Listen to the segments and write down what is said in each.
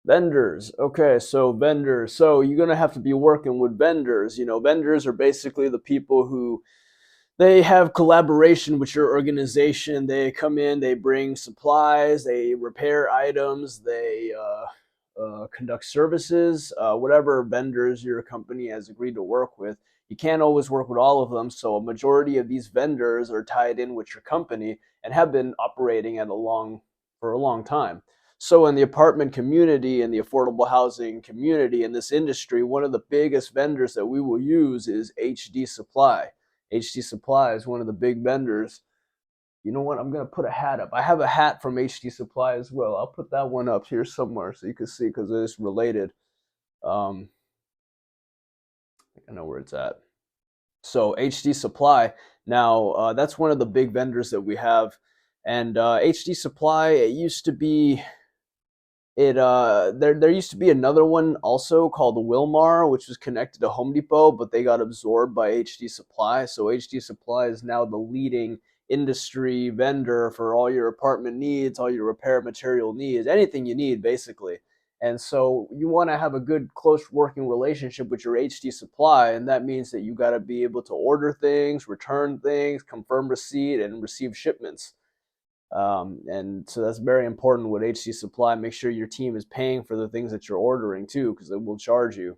Vendors. Okay, so vendors. So you're gonna have to be working with vendors. Vendors are basically the people who they have collaboration with your organization. They come in, they bring supplies, they repair items, they conduct services, whatever vendors your company has agreed to work with. You can't always work with all of them, so a majority of these vendors are tied in with your company and have been operating for a long time. So in the apartment community and the affordable housing community in this industry, one of the biggest vendors that we will use is HD Supply. HD Supply is one of the big vendors. You know what? I'm gonna put a hat up. I have a hat from HD Supply as well. I'll put that one up here somewhere so you can see because it's related. Um, I know where it's at. So HD Supply. Now that's one of the big vendors that we have, and HD Supply. It used to be there used to be another one also called Wilmar, which was connected to Home Depot, but they got absorbed by HD Supply. So HD Supply is now the leading industry vendor for all your apartment needs, all your repair material needs, anything you need basically. And so you want to have a good close working relationship with your HD Supply, and that means that you got to be able to order things, return things, confirm receipt, and receive shipments. And so that's very important with HC Supply. Make sure your team is paying for the things that you're ordering too, because they will charge you.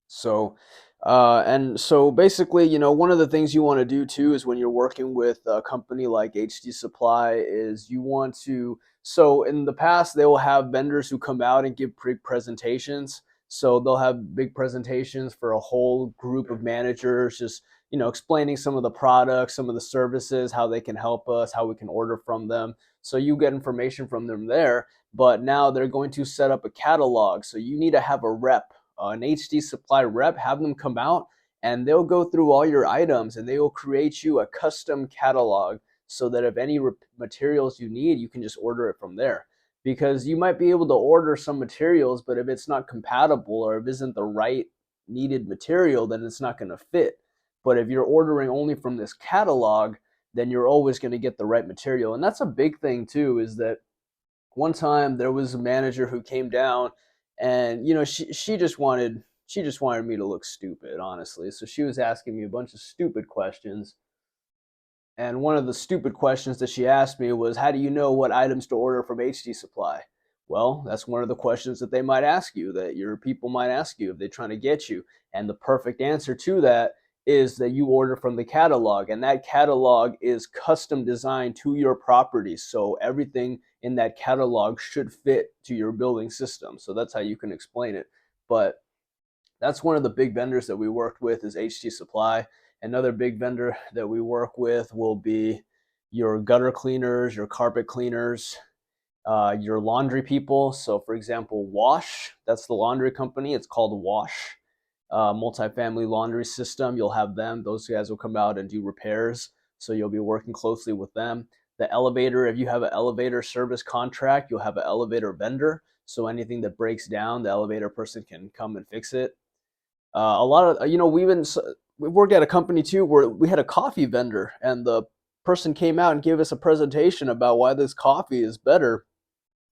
So, and so basically, one of the things you want to do too is when you're working with a company like HD Supply is you want to. So in the past, they will have vendors who come out and give big presentations. So they'll have big presentations for a whole group of managers, just explaining some of the products, some of the services, how they can help us, how we can order from them. So you get information from them there. But now they're going to set up a catalog. So you need to have a rep, an HD Supply rep, have them come out and they'll go through all your items and they will create you a custom catalog so that if any materials you need, you can just order it from there. Because you might be able to order some materials, but if it's not compatible or if it isn't the right needed material, then it's not going to fit. But if you're ordering only from this catalog, then you're always going to get the right material. And that's a big thing too, is that one time there was a manager who came down and she just wanted me to look stupid, honestly. So she was asking me a bunch of stupid questions, and one of the stupid questions that she asked me was, how do you know what items to order from HD Supply? Well, that's one of the questions that they might ask you, that your people might ask you if they're trying to get you. And the perfect answer to that is that you order from the catalog, and that catalog is custom designed to your property. So everything in that catalog should fit to your building system. So that's how you can explain it. But that's one of the big vendors that we worked with is HD Supply. Another big vendor that we work with will be your gutter cleaners, your carpet cleaners, your laundry people. So, for example, Wash, that's the laundry company. It's called Wash, multifamily laundry system. You'll have them. Those guys will come out and do repairs. So you'll be working closely with them. The elevator, if you have an elevator service contract, you'll have an elevator vendor. So anything that breaks down, the elevator person can come and fix it. A lot of we worked at a company too where we had a coffee vendor, and the person came out and gave us a presentation about why this coffee is better.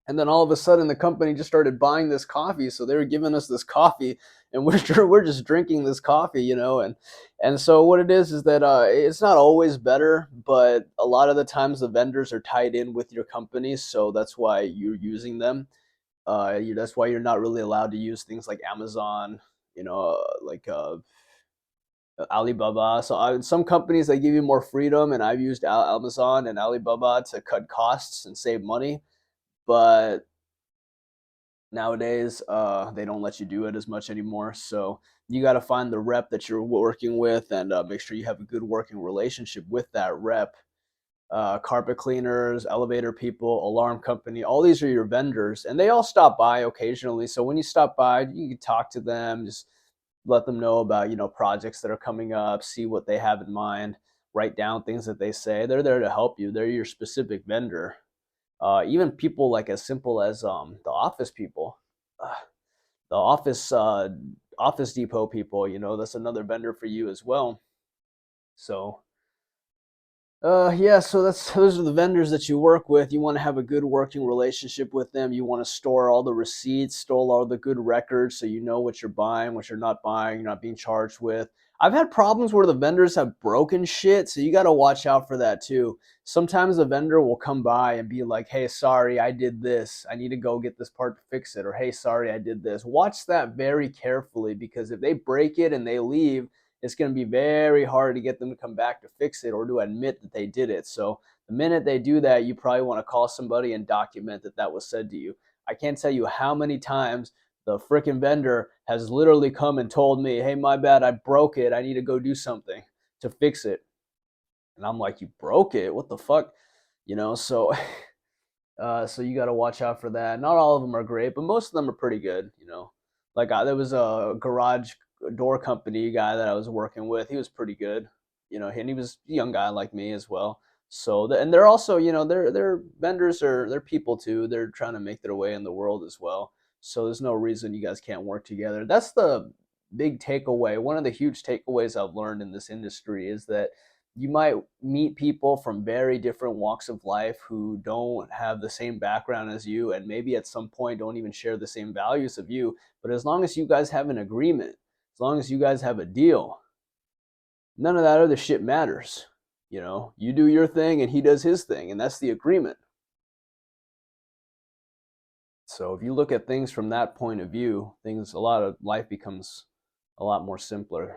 And then all of a sudden, the company just started buying this coffee, so they were giving us this coffee, and we're just drinking this coffee, and so what it is that it's not always better, but a lot of the times the vendors are tied in with your company, so that's why you're using them. That's why you're not really allowed to use things like Amazon, like Alibaba. So some companies they give you more freedom, and I've used Amazon and Alibaba to cut costs and save money. But nowadays, they don't let you do it as much anymore. So you got to find the rep that you're working with and make sure you have a good working relationship with that rep. Carpet cleaners, elevator people, alarm company, all these are your vendors, and they all stop by occasionally. So when you stop by, you can talk to them, just let them know about projects that are coming up, see what they have in mind, write down things that they say. They're there to help you. They're your specific vendor. Even people like as simple as the office people, uh, the office depot people. That's another vendor for you as well. So Yeah, so those are the vendors that you work with. You want to have a good working relationship with them. You want to store all the receipts, store all the good records so you know what you're buying, what you're not buying, you're not being charged with. I've had problems where the vendors have broken shit, so you got to watch out for that too. Sometimes the vendor will come by and be like, "Hey, sorry, I did this. I need to go get this part to fix it." Or, "Hey, sorry, I did this." Watch that very carefully because if they break it and they leave, it's going to be very hard to get them to come back to fix it or to admit that they did it. So the minute they do that, you probably want to call somebody and document that that was said to you. I can't tell you how many times the freaking vendor has literally come and told me, "Hey, my bad, I broke it. I need to go do something to fix it." And I'm like, "You broke it? What the fuck?" So so you got to watch out for that. Not all of them are great, but most of them are pretty good. Like there was a garage door company guy that I was working with. He was pretty good, and he was a young guy like me as well. So and they're also, they're vendors are they're people too. They're trying to make their way in the world as well. So there's no reason you guys can't work together. That's the big takeaway. One of the huge takeaways I've learned in this industry is that you might meet people from very different walks of life who don't have the same background as you and maybe at some point don't even share the same values of you. But as long as you guys have an agreement, as long as you guys have a deal, none of that other shit matters. You do your thing and he does his thing, and that's the agreement. So if you look at things from that point of view, a lot of life becomes a lot more simpler.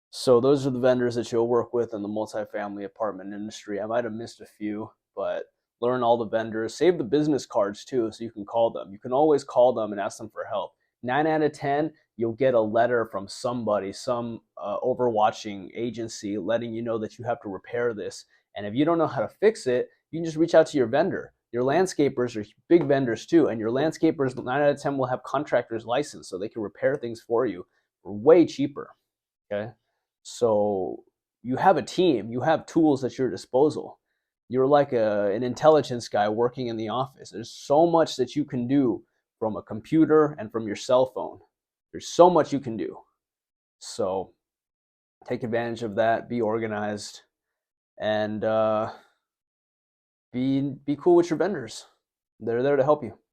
So those are the vendors that you'll work with in the multifamily apartment industry. I might have missed a few, but learn all the vendors. Save the business cards too, so you can call them. You can always call them and ask them for help. 9 out of 10, you'll get a letter from somebody, some overwatching agency, letting you know that you have to repair this. And if you don't know how to fix it, you can just reach out to your vendor. Your landscapers are big vendors too, and your landscapers 9 out of 10 will have contractors license, so they can repair things for you for way cheaper. Okay. So you have a team, you have tools at your disposal. You're like an intelligence guy working in the office. There's so much that you can do from a computer and from your cell phone. There's so much you can do. So take advantage of that, be organized, and be cool with your vendors. They're there to help you.